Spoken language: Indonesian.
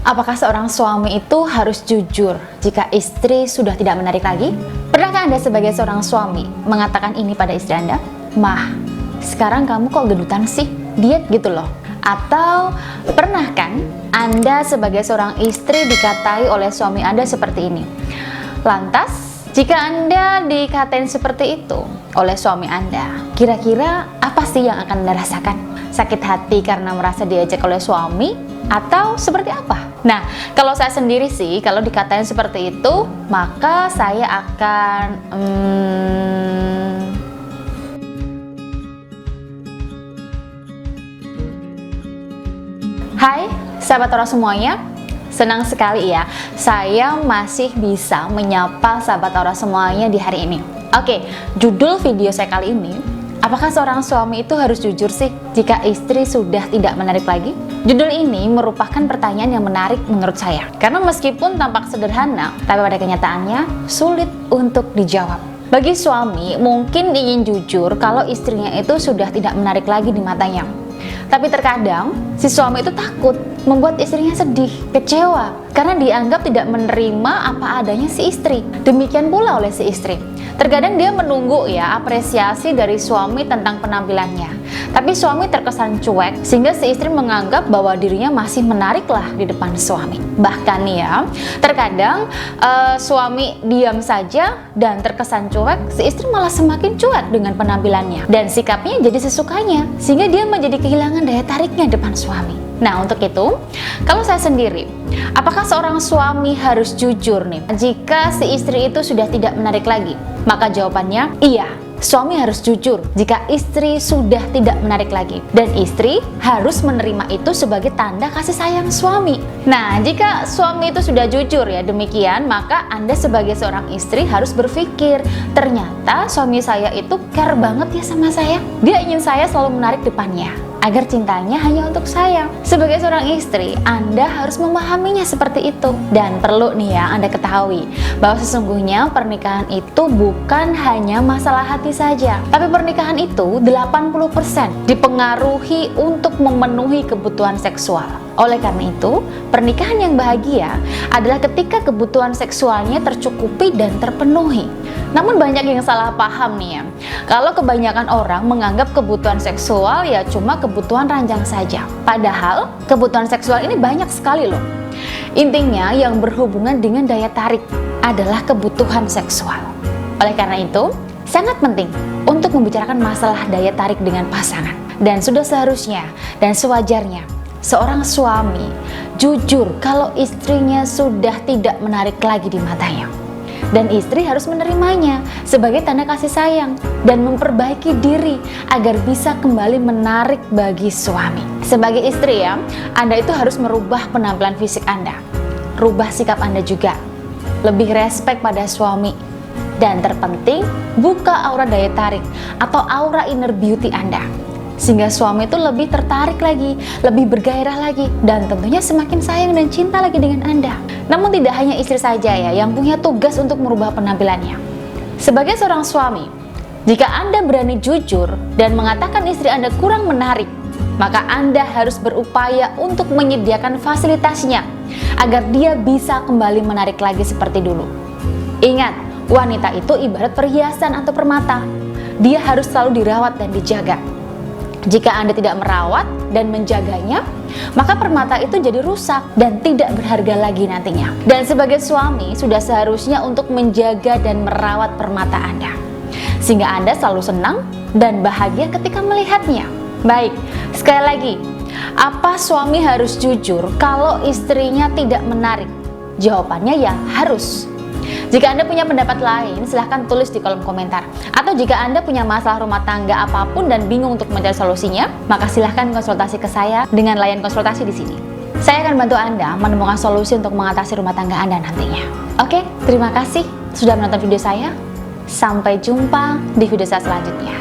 Apakah seorang suami itu harus jujur jika istri sudah tidak menarik lagi? Pernahkah Anda sebagai seorang suami mengatakan ini pada istri Anda? Mah, sekarang kamu kok gendutan sih? Diet gitu loh. Atau pernah kan Anda sebagai seorang istri dikatai oleh suami Anda seperti ini? Lantas, jika Anda dikatain seperti itu oleh suami Anda, kira-kira apa sih yang akan Anda rasakan? Sakit hati karena merasa diejek oleh suami? Atau seperti apa? Nah, kalau saya sendiri sih, kalau dikatain seperti itu, maka saya akan Hai, sahabat Tora semuanya. Senang sekali ya, saya masih bisa menyapa sahabat Tora semuanya di hari ini. Oke, judul video saya kali ini, apakah seorang suami itu harus jujur sih jika istri sudah tidak menarik lagi? Judul ini merupakan pertanyaan yang menarik menurut saya. Karena meskipun tampak sederhana, tapi pada kenyataannya sulit untuk dijawab. Bagi suami, mungkin ingin jujur kalau istrinya itu sudah tidak menarik lagi di matanya. Tapi terkadang, si suami itu takut membuat istrinya sedih, kecewa, karena dianggap tidak menerima apa adanya si istri. Demikian pula oleh si istri. Terkadang dia menunggu ya apresiasi dari suami tentang penampilannya. Tapi suami terkesan cuek sehingga si istri menganggap bahwa dirinya masih menarik lah di depan suami. Bahkan ya, terkadang suami diam saja dan terkesan cuek, si istri malah semakin cuek dengan penampilannya dan sikapnya jadi sesukanya sehingga dia menjadi kehilangan daya tariknya depan suami. Nah, untuk itu, kalau saya sendiri, apakah seorang suami harus jujur nih jika si istri itu sudah tidak menarik lagi? Maka jawabannya iya, suami harus jujur jika istri sudah tidak menarik lagi. Dan istri harus menerima itu sebagai tanda kasih sayang suami. Nah, jika suami itu sudah jujur ya demikian, maka Anda sebagai seorang istri harus berpikir, ternyata suami saya itu care banget ya sama saya. Dia ingin saya selalu menarik depannya, agar cintanya hanya untuk saya. Sebagai seorang istri, Anda harus memahaminya seperti itu. Dan perlu nih ya Anda ketahui bahwa sesungguhnya pernikahan itu bukan hanya masalah hati saja, tapi pernikahan itu 80% dipengaruhi untuk memenuhi kebutuhan seksual. Oleh karena itu, pernikahan yang bahagia adalah ketika kebutuhan seksualnya tercukupi dan terpenuhi. Namun banyak yang salah paham nih ya, kalau kebanyakan orang menganggap kebutuhan seksual ya cuma kebutuhan ranjang saja. Padahal kebutuhan seksual ini banyak sekali loh. Intinya yang berhubungan dengan daya tarik adalah kebutuhan seksual. Oleh karena itu, sangat penting untuk membicarakan masalah daya tarik dengan pasangan. Dan sudah seharusnya dan sewajarnya seorang suami jujur kalau istrinya sudah tidak menarik lagi di matanya. Dan istri harus menerimanya sebagai tanda kasih sayang dan memperbaiki diri agar bisa kembali menarik bagi suami. Sebagai istri ya, Anda itu harus merubah penampilan fisik Anda, rubah sikap Anda juga, lebih respek pada suami, dan terpenting buka aura daya tarik atau aura inner beauty Anda, sehingga suami itu lebih tertarik lagi, lebih bergairah lagi, dan tentunya semakin sayang dan cinta lagi dengan Anda. Namun tidak hanya istri saja ya yang punya tugas untuk merubah penampilannya. Sebagai seorang suami, jika Anda berani jujur dan mengatakan istri Anda kurang menarik, maka Anda harus berupaya untuk menyediakan fasilitasnya agar dia bisa kembali menarik lagi seperti dulu. Ingat, wanita itu ibarat perhiasan atau permata. Dia harus selalu dirawat dan dijaga. Jika Anda tidak merawat dan menjaganya, maka permata itu jadi rusak dan tidak berharga lagi nantinya. Dan sebagai suami, sudah seharusnya untuk menjaga dan merawat permata Anda, sehingga Anda selalu senang dan bahagia ketika melihatnya. Baik, sekali lagi, apa suami harus jujur kalau istrinya tidak menarik? Jawabannya ya harus. Jika Anda punya pendapat lain, silahkan tulis di kolom komentar. Atau jika Anda punya masalah rumah tangga apapun dan bingung untuk mencari solusinya, maka silahkan konsultasi ke saya dengan layanan konsultasi di sini. Saya akan bantu Anda menemukan solusi untuk mengatasi rumah tangga Anda nantinya. Oke, terima kasih sudah menonton video saya. Sampai jumpa di video saya selanjutnya.